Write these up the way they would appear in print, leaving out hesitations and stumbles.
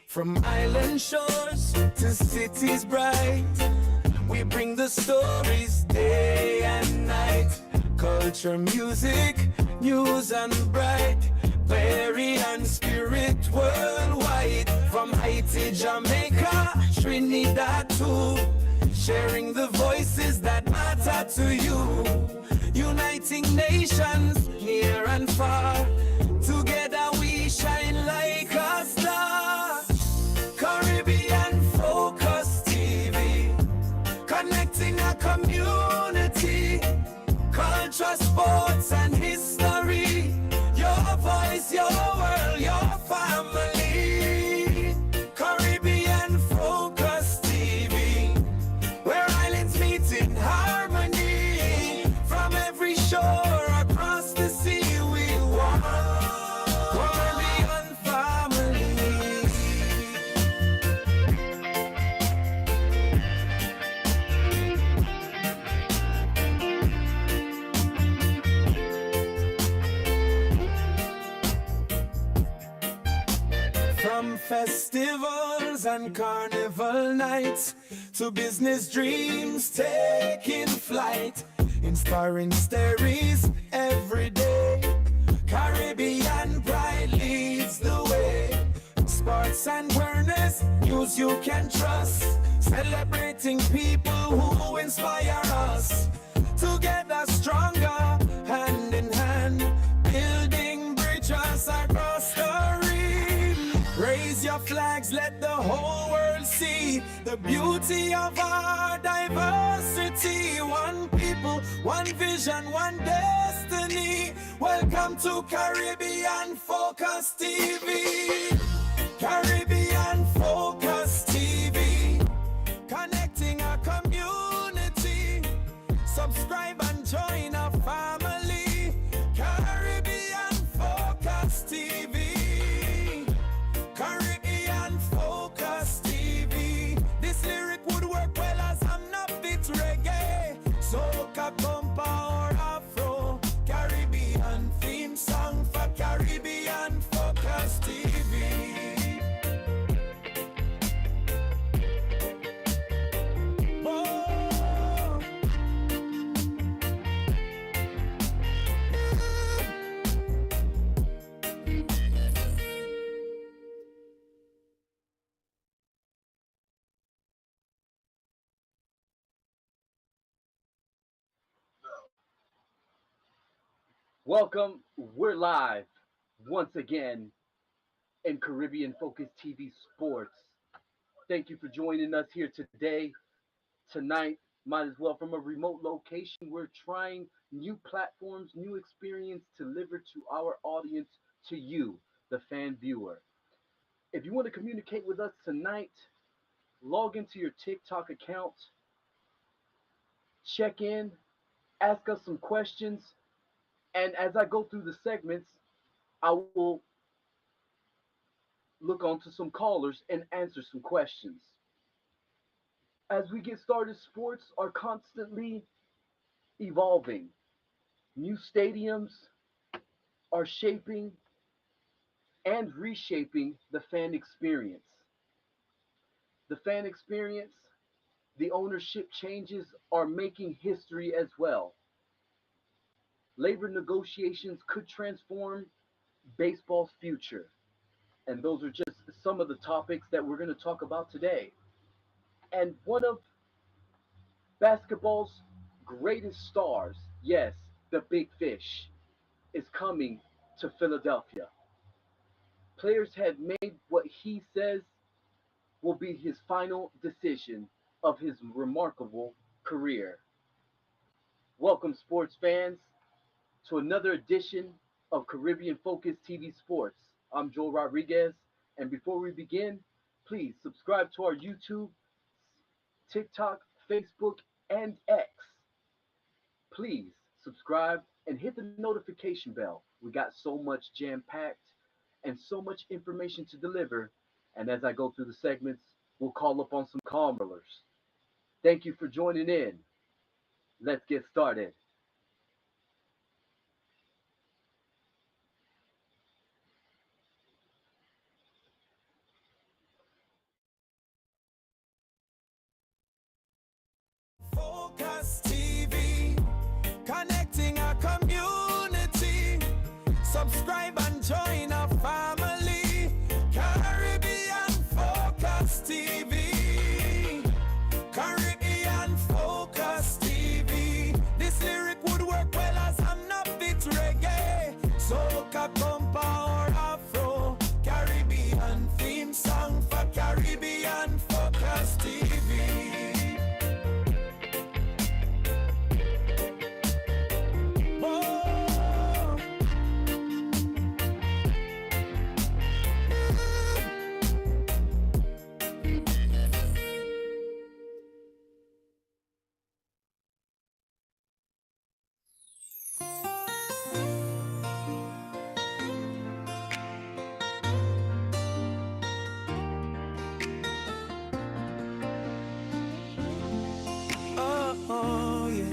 From island shores to cities bright, we bring the stories day and night. Culture, music, news and bright, very and spirit worldwide. From Haiti, Jamaica, Trinidad too, sharing the voices that matter to you. Uniting nations near and far, together we shine like a star. Caribbean Focus TV, connecting a community, culture, sports and history. Your voice, your world, your family. Caribbean Focus TV, where islands meet in harmony. From every shore across the sea we walk. Caribbean family. From festivals and carnival nights to business dreams taking flight, inspiring stories every day. Caribbean pride leads the way. Sports and awareness, news you can trust. Celebrating people who inspire us. Together stronger, hand in hand, building bridges across the reef. Raise your flags, let the whole world see the beauty of our diversity. One people, one vision, one destiny. Welcome to Caribbean Focus TV. Caribbean Focus TV, connecting our community. Subscribe and join our family. Caribbean Focus TV. Caribbean Focus TV. This lyric would work well as I'm not fit reggae. Soca, compa or afro. Caribbean theme song for Caribbean Focus TV. Oh. Welcome. We're live once again in Caribbean Focus TV Sports. Thank you for joining us here today, tonight. Might as well from a remote location. We're trying new platforms, new experience to deliver to our audience, to you, the fan viewer. If you want to communicate with us tonight, log into your TikTok account, check in, ask us some questions, and as I go through the segments, I will look onto some callers and answer some questions. As we get started, sports are constantly evolving. New stadiums are shaping and reshaping the fan experience. The fan experience, the ownership changes are making history as well. Labor negotiations could transform baseball's future. And those are just some of the topics that we're going to talk about today. And one of basketball's greatest stars, yes, the big fish, is coming to Philadelphia. Players have made what he says will be his final decision of his remarkable career. Welcome, sports fans, to another edition of Caribbean Focus TV Sports. I'm Joel Rodriguez, and before we begin, please subscribe to our YouTube, TikTok, Facebook, and X. Please subscribe and hit the notification bell. We got so much jam-packed and so much information to deliver, and as I go through the segments, we'll call up on some callers. Thank you for joining in. Let's get started. Focus TV, connecting our community. Subscribe and join our family. Caribbean Focus TV. Caribbean Focus TV. This lyric would work well as an upbeat reggae. Soca, compa or afro. Caribbean theme song for Caribbean Focus TV. Whoa. Oh, yeah.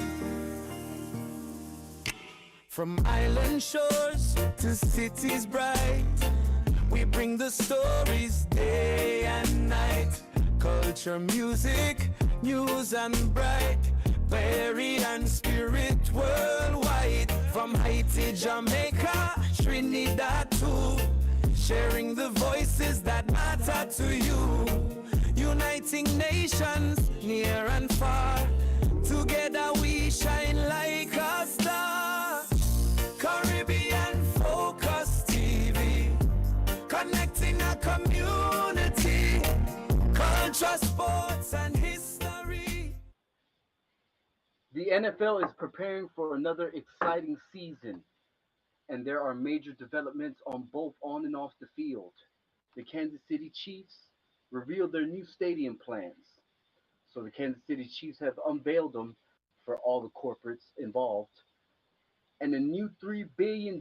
From island shores to cities bright, we bring the stories day and night. Culture, music, news and bright. Berry and spirit worldwide. From Haiti, Jamaica, Trinidad too. Sharing the voices that matter to you. Uniting nations near and far. Together we shine like a star. Caribbean Focus TV, connecting a community. Culture, sports and history. The NFL is preparing for another exciting season, and there are major developments on both on and off the field. The Kansas City Chiefs revealed their new stadium plans. So the Kansas City Chiefs have unveiled them for all the corporates involved. And a new $3 billion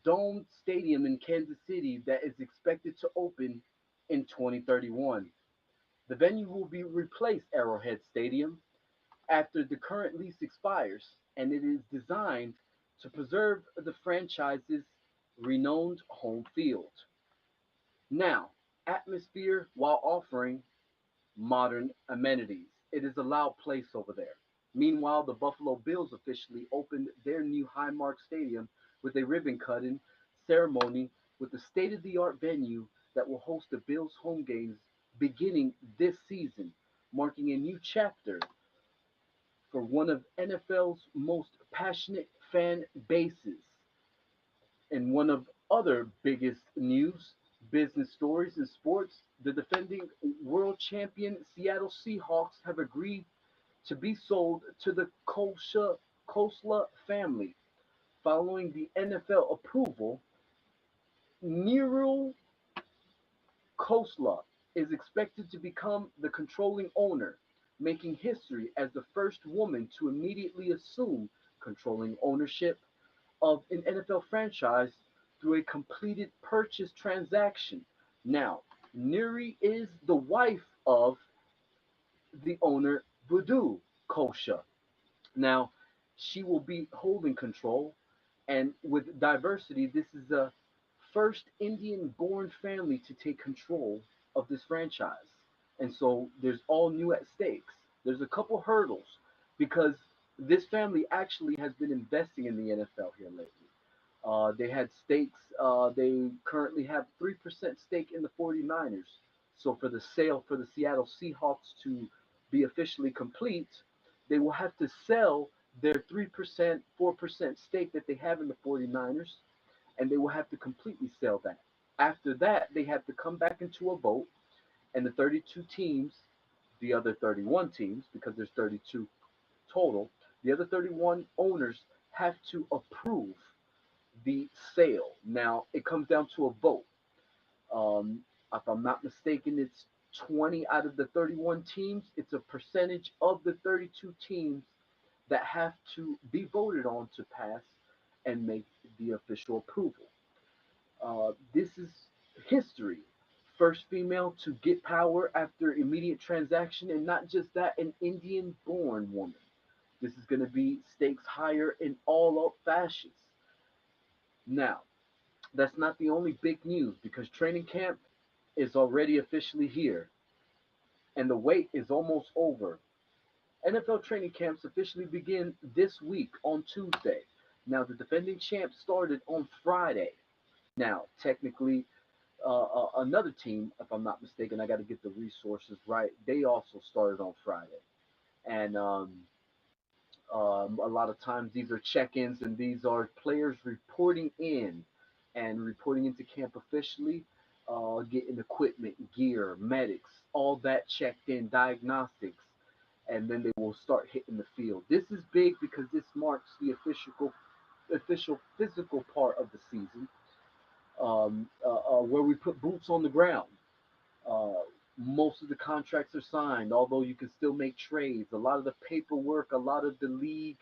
domed stadium in Kansas City that is expected to open in 2031. The venue will be replace Arrowhead Stadium after the current lease expires, and it is designed to preserve the franchise's renowned home field. Now, atmosphere while offering modern amenities. It is a loud place over there. Meanwhile, the Buffalo Bills officially opened their new Highmark Stadium with a ribbon cutting ceremony with a state of the art venue that will host the Bills home games beginning this season, marking a new chapter for one of NFL's most passionate fan bases. And one of other biggest news, business stories in sports, the defending world champion Seattle Seahawks have agreed to be sold to the Kosla family. Following the NFL approval, Nero Kosla is expected to become the controlling owner, making history as the first woman to immediately assume controlling ownership of an NFL franchise through a completed purchase transaction. Now, Neri is the wife of the owner, Voodoo Kosha. Now, she will be holding control, and with diversity, this is the first Indian born family to take control of this franchise. And so there's all new at stakes. There's a couple hurdles because this family actually has been investing in the NFL here lately. They had stakes. They currently have 3% stake in the 49ers. So for the sale for the Seattle Seahawks to be officially complete, they will have to sell their 3%, 4% stake that they have in the 49ers, and they will have to completely sell that. After that, they have to come back into a vote, and the 32 teams, the other 31 teams, because there's 32 total, the other 31 owners have to approve the sale. Now, it comes down to a vote. If I'm not mistaken, it's 20 out of the 31 teams. It's a percentage of the 32 teams that have to be voted on to pass and make the official approval. This is history. First female to get power after immediate transaction, and not just that, an Indian born woman. This is going to be stakes higher in all up fashions. Now, that's not the only big news because training camp is already officially here and the wait is almost over. NFL training camps officially begin this week on Tuesday. Now, the defending champ started on Friday. Now, technically, another team, if I'm not mistaken, I got to get the resources right. They also started on Friday, and a lot of times these are check-ins, and these are players reporting in and reporting into camp officially, getting equipment, gear, medics, all that checked in, diagnostics, and then they will start hitting the field. This is big because this marks the official physical part of the season, where we put boots on the ground. Uh, Most of the contracts are signed, although you can still make trades. A lot of the paperwork, a lot of the league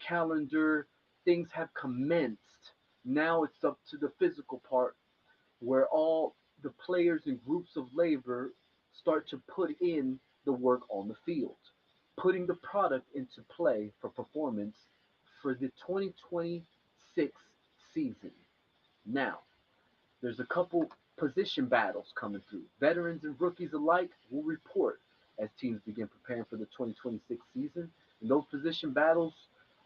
calendar, things have commenced. Now it's up to the physical part where all the players and groups of labor start to put in the work on the field, putting the product into play for performance for the 2026 season. Now, there's a couple position battles coming through. Veterans and rookies alike will report as teams begin preparing for the 2026 season. And those position battles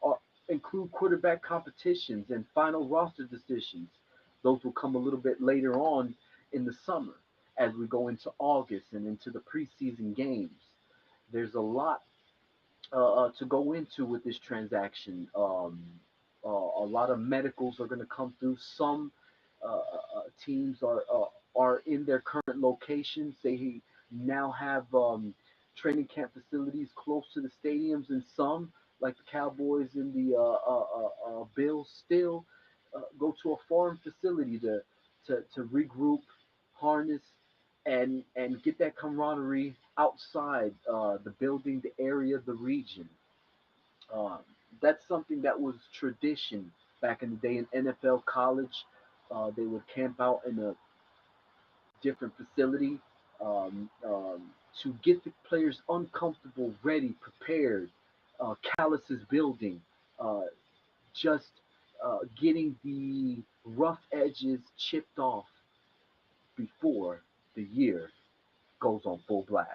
are, include quarterback competitions and final roster decisions. Those will come a little bit later on in the summer as we go into August and into the preseason games. There's a lot to go into with this transaction. A lot of medicals are going to come through. Some teams are in their current locations. They now have training camp facilities close to the stadiums, and some, like the Cowboys and the Bills, still go to a foreign facility to regroup, harness, and get that camaraderie outside the building, the area, the region. Um, that's something that was tradition back in the day in NFL college. They would camp out in a different facility to get the players uncomfortable, ready, prepared. Calluses building, uh, just getting the rough edges chipped off before the year goes on full blast.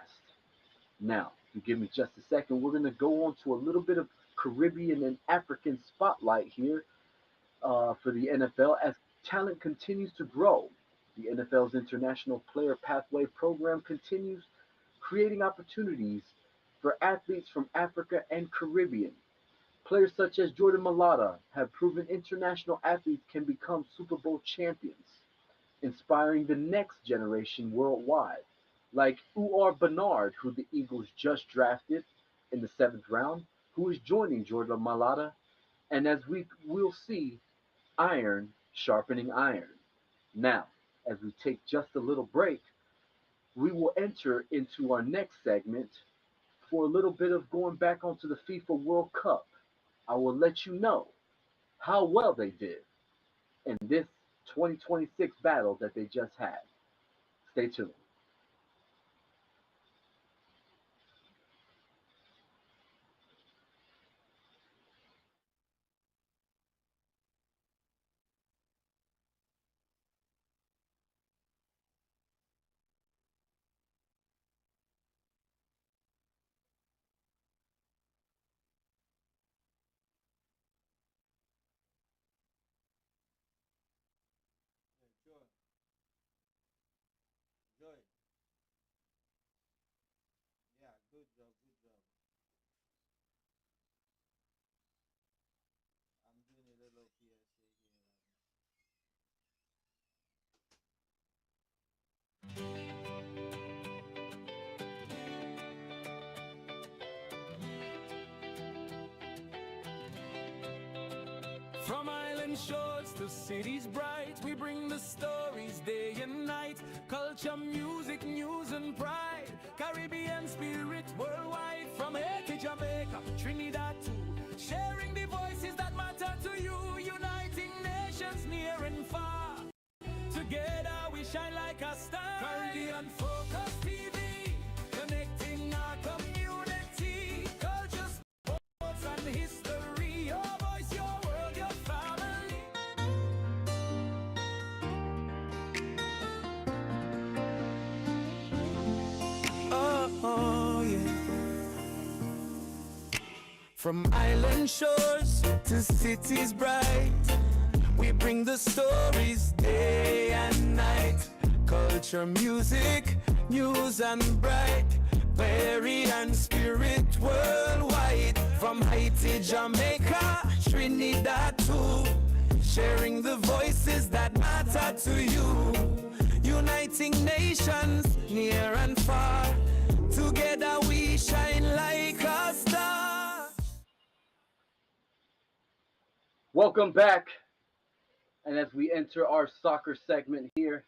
Now, if you give me just a second, we're going to go on to a little bit of Caribbean and African spotlight here for the NFL as talent continues to grow. The NFL's International Player Pathway program continues creating opportunities for athletes from Africa and Caribbean. Players such as Jordan Malata have proven international athletes can become Super Bowl champions, inspiring the next generation worldwide, like Uar Bernard, who the Eagles just drafted in the seventh round, who is joining Jordan Malata, and as we will see, iron sharpening iron. Now, as we take just a little break, we will enter into our next segment for a little bit of going back onto the FIFA World Cup. I will let you know how well they did in this 2026 battle that they just had. Stay tuned. Joy, Joy. Yeah, good job, good job. I'm doing a little PSA here. From island shores to cities bright, we bring the stories day and night. Culture, music, news and pride. Caribbean spirit worldwide. From Haiti, Jamaica, Trinidad too. Sharing the voices that matter to you. Uniting nations near and far. Together we shine like a star. Caribbean Focus TV. Connecting our community. Culture, sports and history. Your voice, your world, your family. Oh, yeah. From island shores to cities bright, we bring the stories day and night. Culture, music, news and bright, Berry and spirit worldwide. From Haiti, Jamaica, Trinidad too, sharing the voices that matter to you. Uniting nations near and far, together we shine like a star. Welcome back. And as we enter our soccer segment here,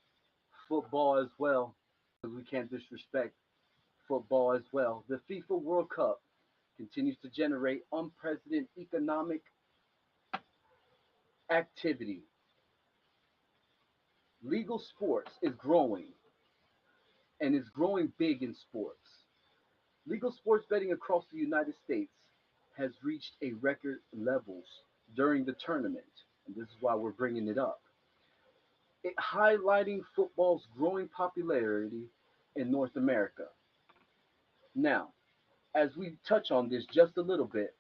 football as well, because we can't disrespect football as well. The FIFA World Cup continues to generate unprecedented economic activity. Legal sports is growing and is growing big in sports. Legal sports betting across the United States has reached a record levels during the tournament, and this is why we're bringing it up. It highlighting football's growing popularity in North America. Now, as we touch on this just a little bit,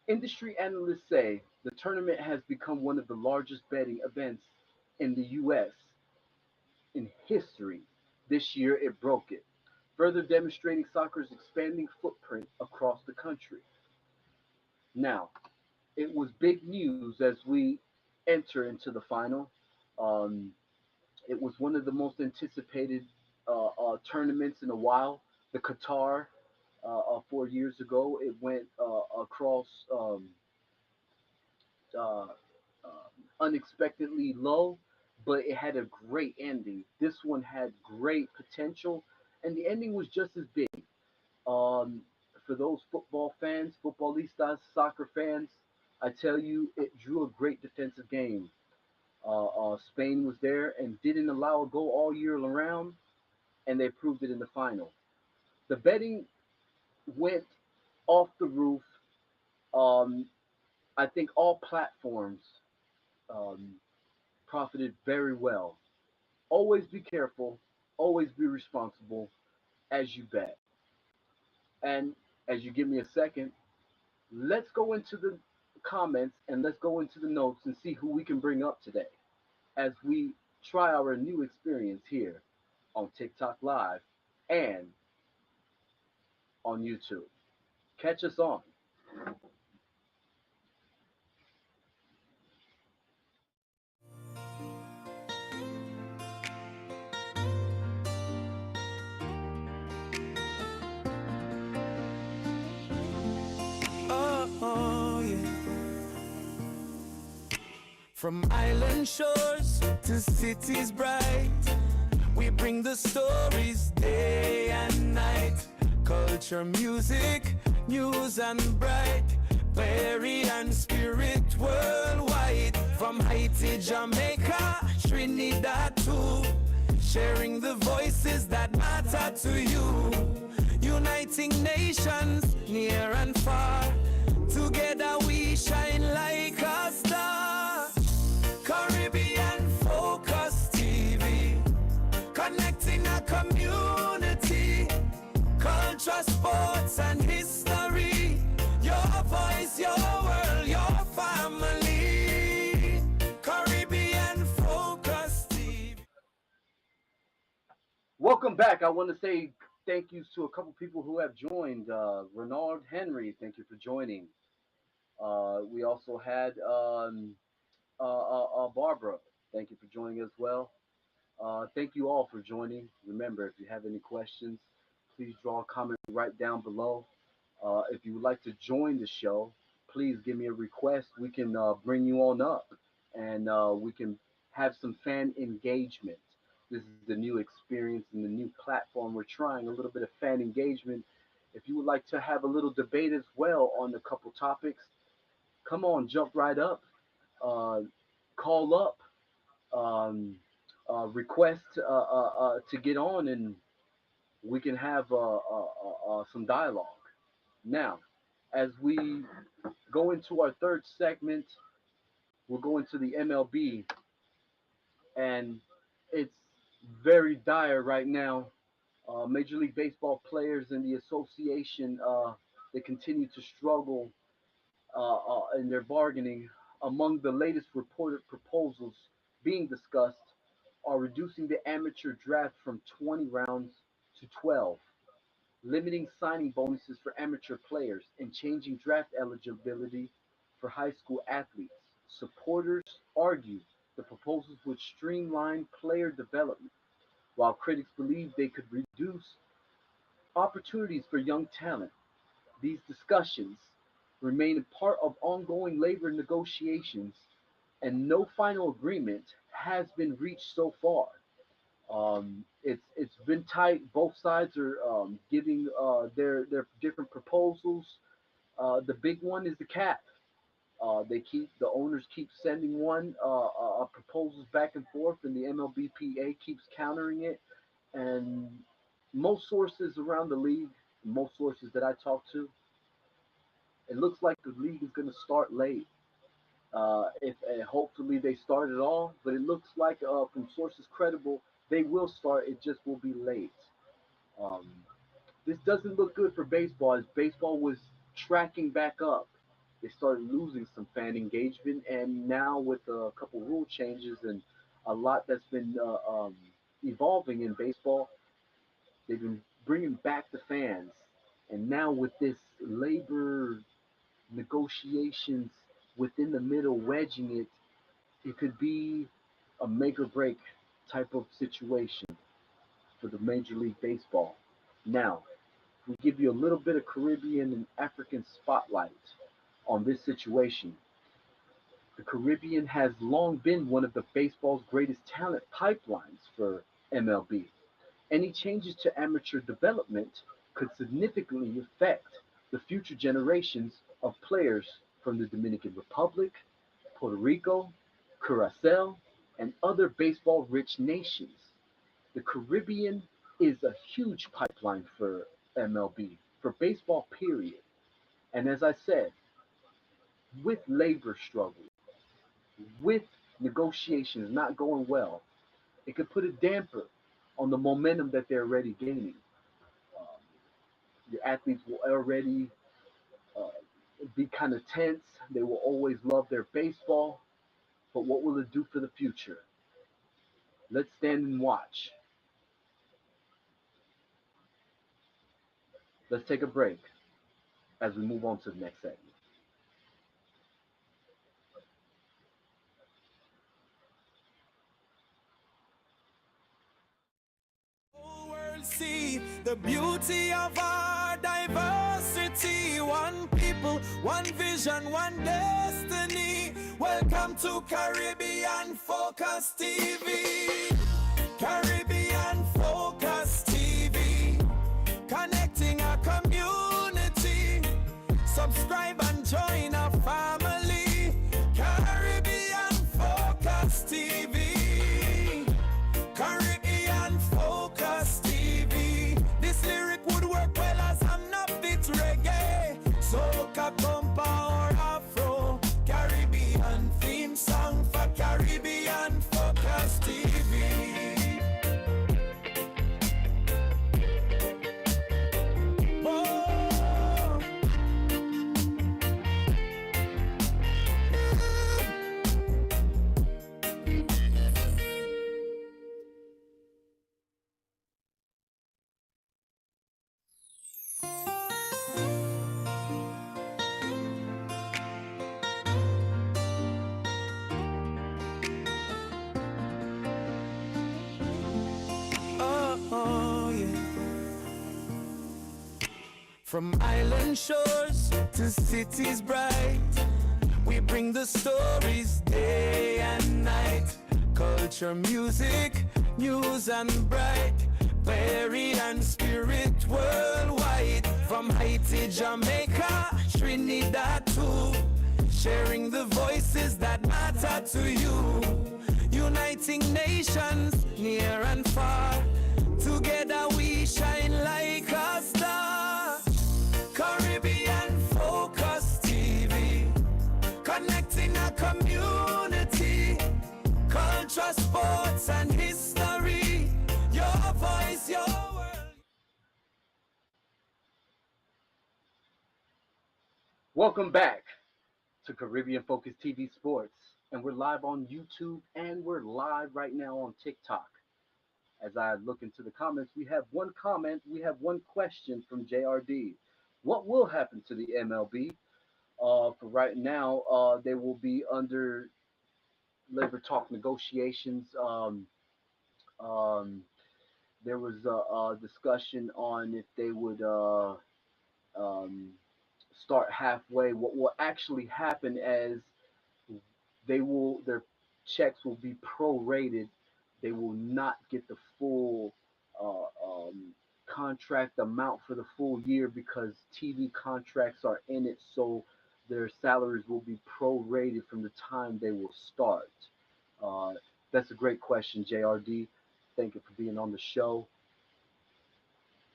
industry analysts say the tournament has become one of the largest betting events in the US in history. This year it broke it, further demonstrating soccer's expanding footprint across the country. Now, it was big news as we enter into the final. Um, it was one of the most anticipated tournaments in a while. The Qatar 4 years ago, it went across uh, unexpectedly low, but it had a great ending. This one had great potential, and the ending was just as big. Um, for those football fans, futbolistas, soccer fans, I tell you, it drew a great defensive game. Spain was there and didn't allow a goal all year around, and they proved it in the final. The betting went off the roof. Um, I think all platforms um, profited very well. Always be careful, always be responsible as you bet. And as you give me a second, let's go into the comments and let's go into the notes and see who we can bring up today as we try our new experience here on TikTok Live and on YouTube. Catch us on. Oh, yeah. From island shores to cities bright, we bring the stories day and night. Culture, music, news and bright, Berry and spirit worldwide. From Haiti, Jamaica, Trinidad too, sharing the voices that matter to you. Uniting nations near and far, together we shine like a star. Caribbean Focus TV, connecting a community, culture, sports and history. Your voice, your world, your family. Caribbean Focus TV. Welcome back. I want to say thank yous to a couple people who have joined. Renard Henry, thank you for joining. We also had Barbara, thank you for joining as well. Thank you all for joining. Remember, if you have any questions, please draw a comment right down below. If you would like to join the show, please give me a request. We can bring you on up and we can have some fan engagement. This is the new experience and the new platform. We're trying a little bit of fan engagement. If you would like to have a little debate as well on a couple topics, come on, jump right up, uh, call up, um, request to get on, and we can have some dialogue. Now, as we go into our third segment, we'll go into the MLB, and it's very dire right now. Major League Baseball players and the association. They continue to struggle in their bargaining. Among the latest reported proposals being discussed are reducing the amateur draft from 20 rounds to 12, limiting signing bonuses for amateur players, and changing draft eligibility for high school athletes. Supporters argue the proposals would streamline player development, while critics believe they could reduce opportunities for young talent. These discussions remain a part of ongoing labor negotiations, and no final agreement has been reached so far. It's been tight. Both sides are giving their different proposals. The big one is the cap. The owners keep sending proposals back and forth, and the MLBPA keeps countering it. And most sources around the league, most sources that I talk to, it looks like the league is going to start late. If Hopefully they start it all, but it looks like from sources credible they will start. It just will be late. Um, this doesn't look good for baseball, as baseball was tracking back up. They started losing some fan engagement, and now with a couple rule changes and a lot that's been evolving in baseball, they've been bringing back the fans. And now with this labor negotiations within the middle, wedging it, it could be a make or break type of situation for the Major League Baseball. Now, we give you a little bit of Caribbean and African spotlight on this situation. The Caribbean has long been one of the baseball's greatest talent pipelines for MLB. Any changes to amateur development could significantly affect the future generations of players from the Dominican Republic, Puerto Rico, Curacao, and other baseball rich nations. The Caribbean is a huge pipeline for MLB, for baseball, period. And as I said, with labor struggle, with negotiations not going well, it could put a damper on the momentum that they're already gaining. Um, your athletes will already uh, be kind of tense. They will always love their baseball, but what will it do for the future? Let's stand and watch. Let's take a break as we move on to the next segment. Whole world see the beauty of our diversity. One people, one vision, one destiny. Welcome to Caribbean Focus TV. Caribbean Focus TV. Connecting our community. Subscribe and join our family. Caribbean Focus TV. Caribbean Focus TV. This lyric would work well as I'm not fit reggae. Soca, compa or afro. Caribbean theme song for Caribbean Focus TV. Whoa. Oh, yeah. From island shores to cities bright, we bring the stories day and night. Culture, music, news and bright, varied and spirit worldwide. From Haiti, Jamaica, Trinidad too, sharing the voices that matter to you. Uniting nations near and far, together we shine like a star. Caribbean Focus TV, connecting a community. Culture, sports and history. Your voice, your world. Welcome back to Caribbean Focus TV Sports. And we're live on YouTube and we're live right now on TikTok. As I look into the comments, we have one comment, we have one question from JRD. What will happen to the MLB? For right now, they will be under labor talk negotiations. Um, there was a discussion on if they would um, start halfway. What will actually happen as their checks will be prorated. They will not get the full contract amount for the full year because TV contracts are in it. So their salaries will be prorated from the time they will start. Uh, that's a great question, JRD. Thank you for being on the show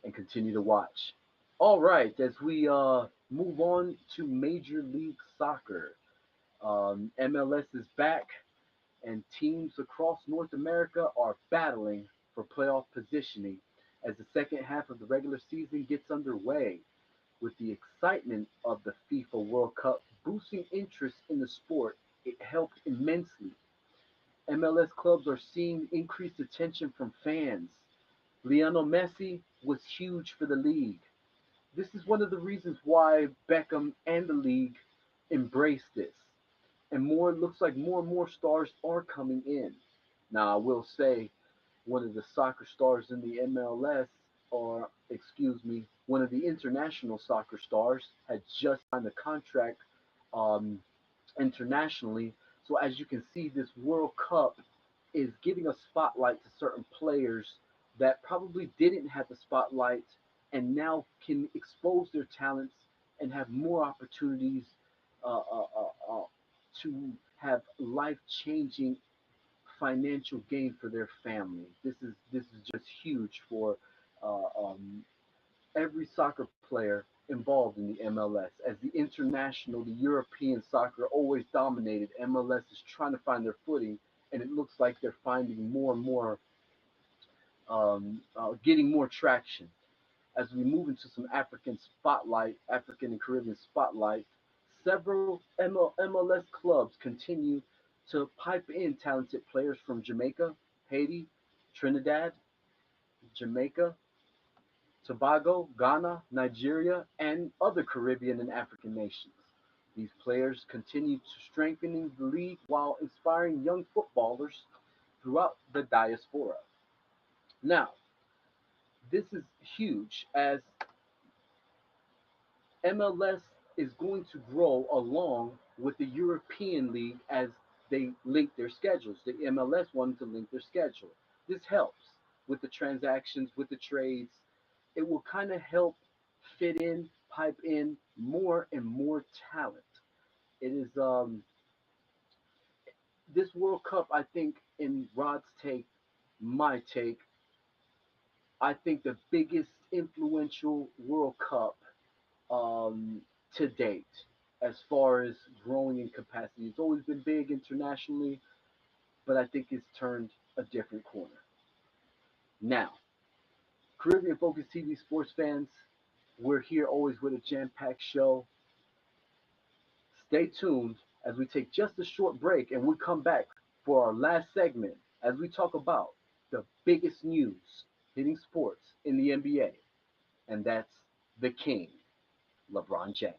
and continue to watch. All right, as we move on to Major League Soccer, MLS is back, and teams across North America are battling for playoff positioning as the second half of the regular season gets underway. With the excitement of the FIFA World Cup boosting interest in the sport, it helped immensely. MLS clubs are seeing increased attention from fans. Lionel Messi was huge for the league. This is one of the reasons why Beckham and the league embrace this. And more looks like more and more stars are coming in. Now, I will say one of the soccer stars in the MLS, or excuse me, one of the international soccer stars had just signed a contract um, internationally. So as you can see, this World Cup is giving a spotlight to certain players that probably didn't have the spotlight and now can expose their talents and have more opportunities uh, uh, to have life-changing financial gain for their family. This is just huge for every soccer player involved in the MLS. As the international, the European soccer always dominated, MLS is trying to find their footing, and it looks like they're finding more and more, getting more traction. As we move into some African and Caribbean spotlight, several MLS clubs continue to pipe in talented players from Jamaica, Haiti, Trinidad, Jamaica, Tobago, Ghana, Nigeria, and other Caribbean and African nations. These players continue to strengthening the league while inspiring young footballers throughout the diaspora. Now, this is huge as MLS is going to grow along with the European League as they link their schedules. The MLS wanted to link their schedule. This helps with the transactions, with the trades. It will kind of help fit in, pipe in more and more talent. It is this World Cup, I think, in Rod's take, my take, I think the biggest influential World Cup to date as far as growing in capacity. It's always been big internationally, but I think it's turned a different corner. Now, Caribbean Focus TV sports fans, we're here always with a jam packed show. Stay tuned as we take just a short break and we come back for our last segment as we talk about the biggest news hitting sports in the NBA, and that's the King, LeBron James.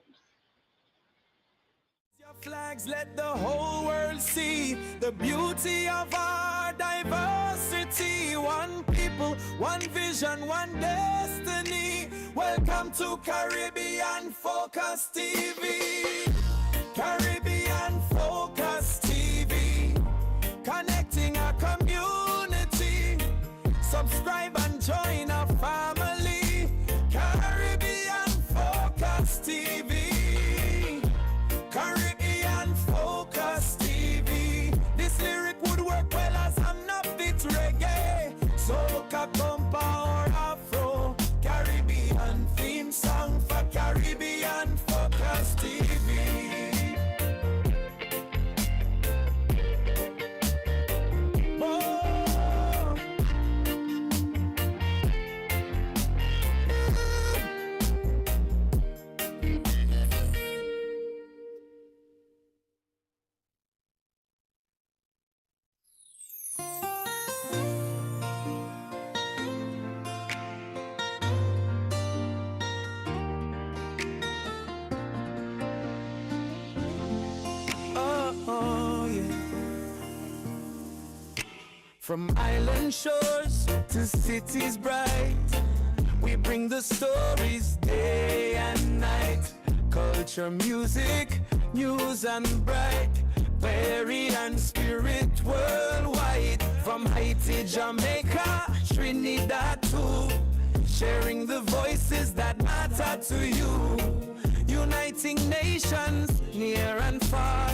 Your flags, let the whole world see the beauty of our diversity. One people, one vision, one destiny. Welcome to Caribbean Focus TV. Caribbean Focus TV. Connecting our community. Subscribe and join our family. Caribbean Focus TV. Caribbean Focus TV. This lyric would work well as I'm not fit reggae. Soca, compa or afro. Caribbean theme song for Caribbean Focus TV. From island shores to cities bright, we bring the stories day and night. Culture, music, news and bright, varied and spirit worldwide. From Haiti, Jamaica, Trinidad too, sharing the voices that matter to you. Uniting nations near and far,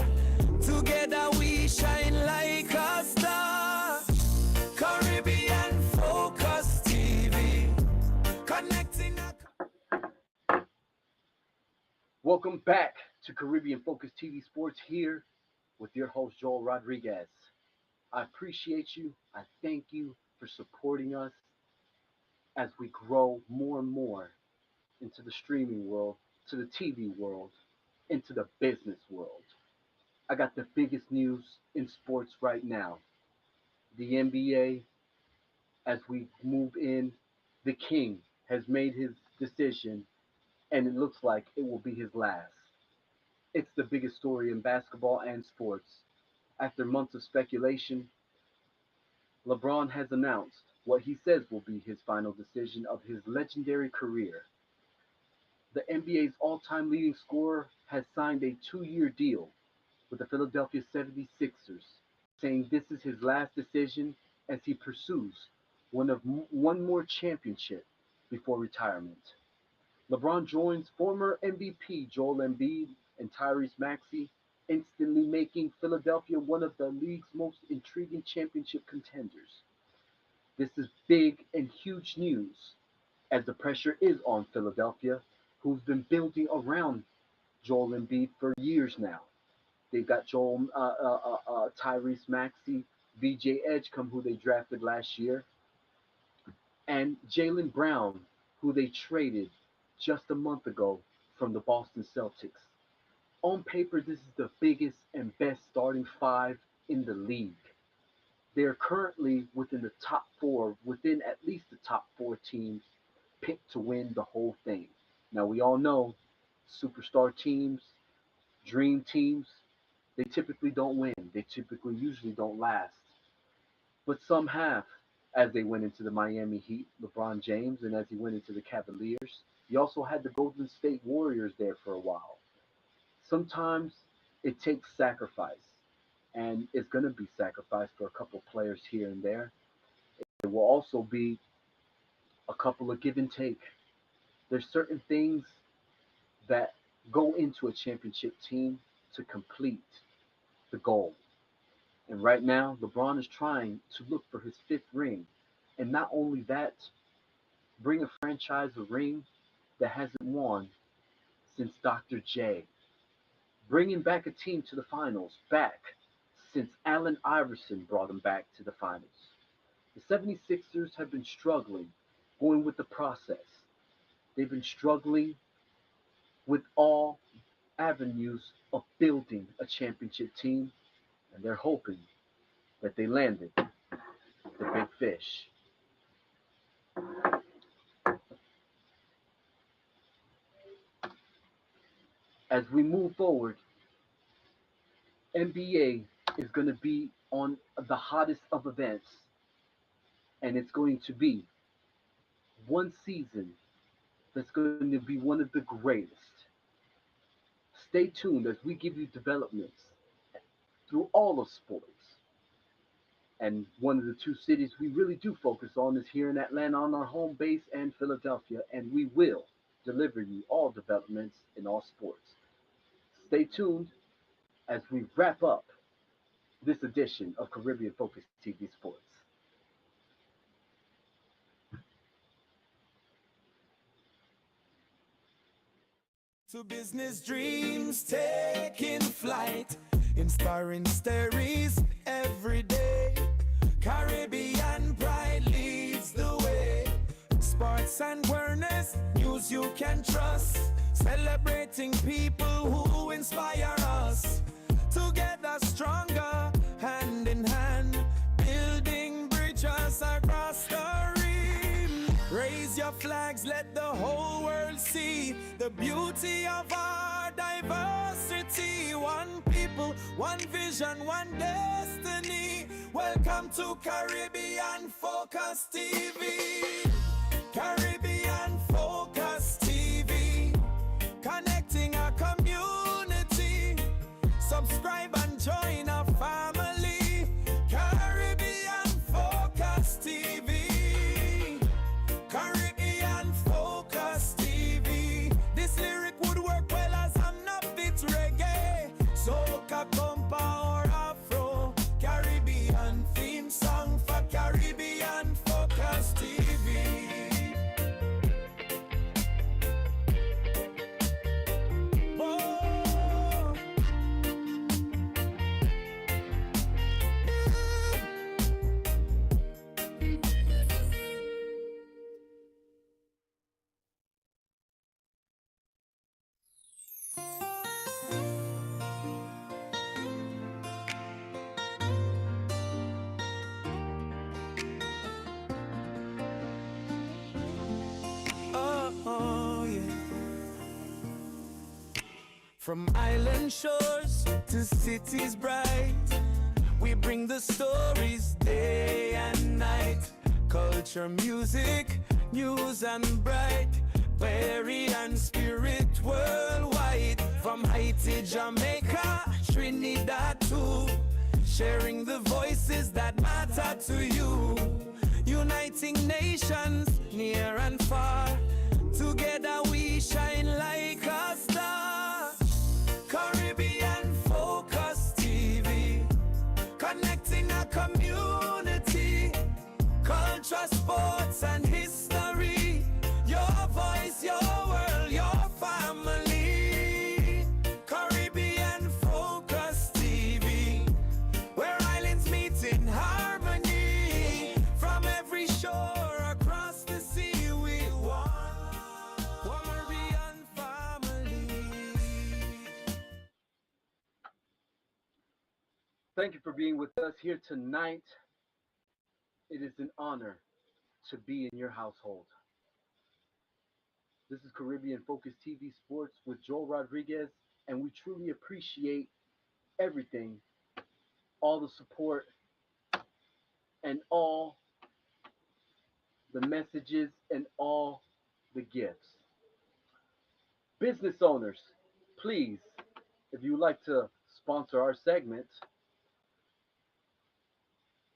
together we shine like a star. Caribbean Focus TV, connecting. Welcome back to Caribbean Focus TV Sports here with your host Joel Rodriguez. I appreciate you. I thank you for supporting us as we grow more and more into the streaming world, to the TV world, into the business world. I got the biggest news in sports right now. The NBA, as we move in, the king has made his decision, and it looks like it will be his last. It's the biggest story in basketball and sports. After months of speculation, LeBron has announced what he says will be his final decision of his legendary career. The NBA's all-time leading scorer has signed a 2-year deal with the Philadelphia 76ers, saying this is his last decision as he pursues one more championship before retirement. LeBron joins former MVP Joel Embiid and Tyrese Maxey, instantly making Philadelphia one of the league's most intriguing championship contenders. This is big and huge news, as the pressure is on Philadelphia, who's been building around Joel Embiid for years now. They've got Tyrese Maxey, VJ Edgecombe, who they drafted last year, and Jaylen Brown, who they traded just a month ago from the Boston Celtics. On paper, this is the biggest and best starting five in the league. They are currently within the top four, within at least the top four teams picked to win the whole thing. Now, we all know superstar teams, dream teams, they typically don't win. They typically usually don't last. But some have, as they went into the Miami Heat, LeBron James, and as he went into the Cavaliers. You also had the Golden State Warriors there for a while. Sometimes it takes sacrifice, and it's going to be sacrifice for a couple of players here and there. It will also be a couple of give and take. There's certain things that go into a championship team to complete the goal. And right now, LeBron is trying to look for his fifth ring. And not only that, bring a franchise a ring that hasn't won since Dr. J. Bringing back a team to the finals, back since Allen Iverson brought them back to the finals. The 76ers have been struggling going with the process. They've been struggling with all avenues of building a championship team, and they're hoping that they landed the big fish. As we move forward, NBA is going to be on the hottest of events, and it's going to be one season that's going to be one of the greatest. Stay tuned as we give you developments through all of sports. And one of the two cities we really do focus on is here in Atlanta on our home base and Philadelphia, and we will deliver you all developments in all sports. Stay tuned as we wrap up this edition of Caribbean Focused TV Sports. To business dreams taking flight, inspiring stories every day. Caribbean pride leads the way. Sports and awareness, news you can trust. Celebrating people who inspire us. Together stronger, hand in hand, building bridges across the reef. Raise your flags, let the whole world see the beauty of art diversity, one people, one vision, one destiny. Welcome to Caribbean Focus TV. Caribbean Focus TV, connecting our community. Subscribe and join our family. Caribbean Focus TV. Caribbean Focus TV. This lyric would work well as an upbeat reggae, soca, compa or afro. Caribbean theme song for Caribbean Focus TV. From island shores to cities bright, we bring the stories day and night. Culture, music, news and bright, Perry and spirit worldwide. From Haiti, Jamaica, Trinidad too, sharing the voices that matter to you. Uniting nations near and far, together we shine like a star. Caribbean Focus TV, connecting a community. Culture, sports and history. Your voice, your world, your family. Caribbean Focus TV, where islands meet in harmony. From every shore across the sea, we one Caribbean family. Thank you for being with us here tonight. It is an honor to be in your household. This is Caribbean Focus TV Sports with Joel Rodriguez, and we truly appreciate everything, all the support, and all the messages and all the gifts. Business owners, please, if you would like to sponsor our segment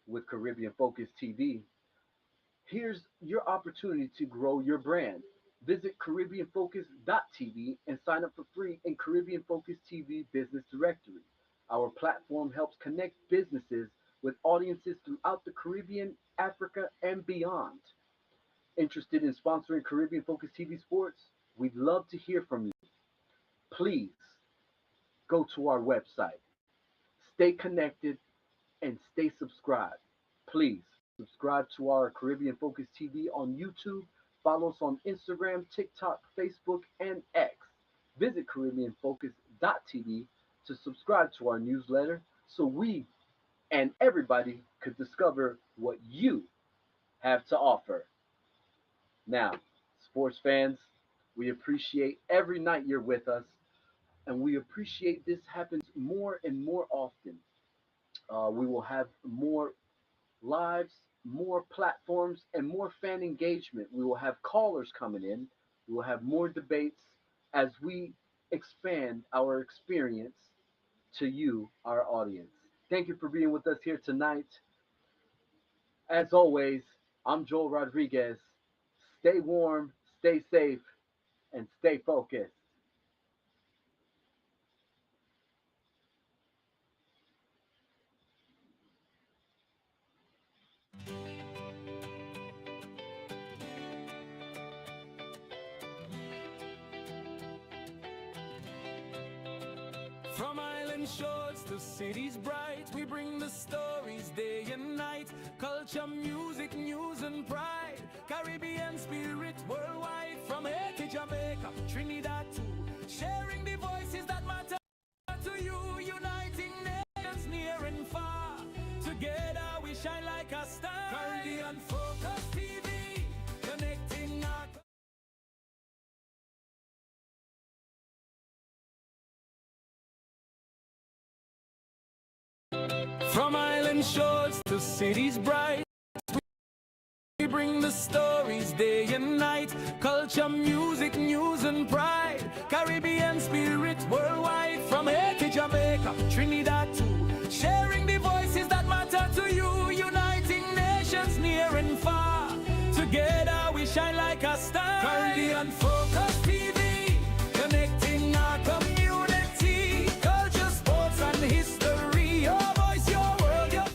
with Caribbean Focus TV, here's your opportunity to grow your brand. Visit CaribbeanFocus.tv and sign up for free in Caribbean Focus TV Business Directory. Our platform helps connect businesses with audiences throughout the Caribbean, Africa, and beyond. Interested in sponsoring Caribbean Focus TV Sports? We'd love to hear from you. Please go to our website, stay connected, and stay subscribed. Please subscribe to our Caribbean Focus TV on YouTube. Follow us on Instagram, TikTok, Facebook, and X. Visit CaribbeanFocus.tv to subscribe to our newsletter so we and everybody could discover what you have to offer. Now, sports fans, we appreciate every night you're with us, and we appreciate this happens more and more often. We will have more lives, more platforms, and more fan engagement. We will have callers coming in. We will have more debates as we expand our experience to you, our audience. Thank you for being with us here tonight. As always, I'm Joel Rodriguez. Stay warm, stay safe, and stay focused. From island shores to cities bright, we bring the stories day and night. Culture, music, news and pride. Caribbean spirit worldwide. From Haiti, Jamaica, Trinidad too. Sharing the voices that matter to you. Uniting nations near and far. Together we shine like a star. Caribbean Focus TV, connecting our From island shores to cities bright, we bring the stories day and night. Culture, music, news and pride. Caribbean spirit worldwide. From Haiti, Jamaica, Trinidad too. Sharing the voices that matter to you. Uniting nations near and far. Together we shine like a star. Caribbean Focus TV, connecting our community. Culture, sports and history. Your voice, your world, your...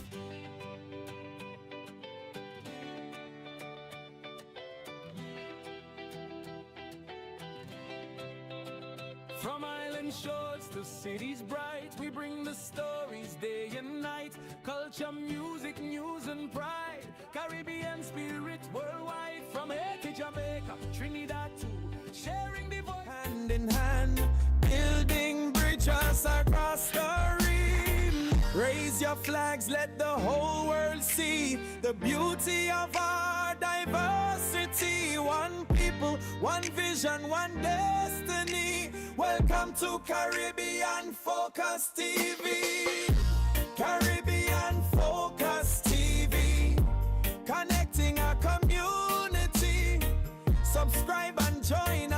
From island shores to cities bright, we bring the stories day and night. Culture, music, news and pride. Caribbean spirit worldwide. From Haiti, Jamaica, Trinidad too. Sharing the voice. Hand in hand, building bridges across the reef. Raise your flags, let the whole world see the beauty of our diversity. One people, one vision, one destiny. Welcome to Caribbean Focus TV. Caribbean Focus TV, connecting our community. Subscribe and join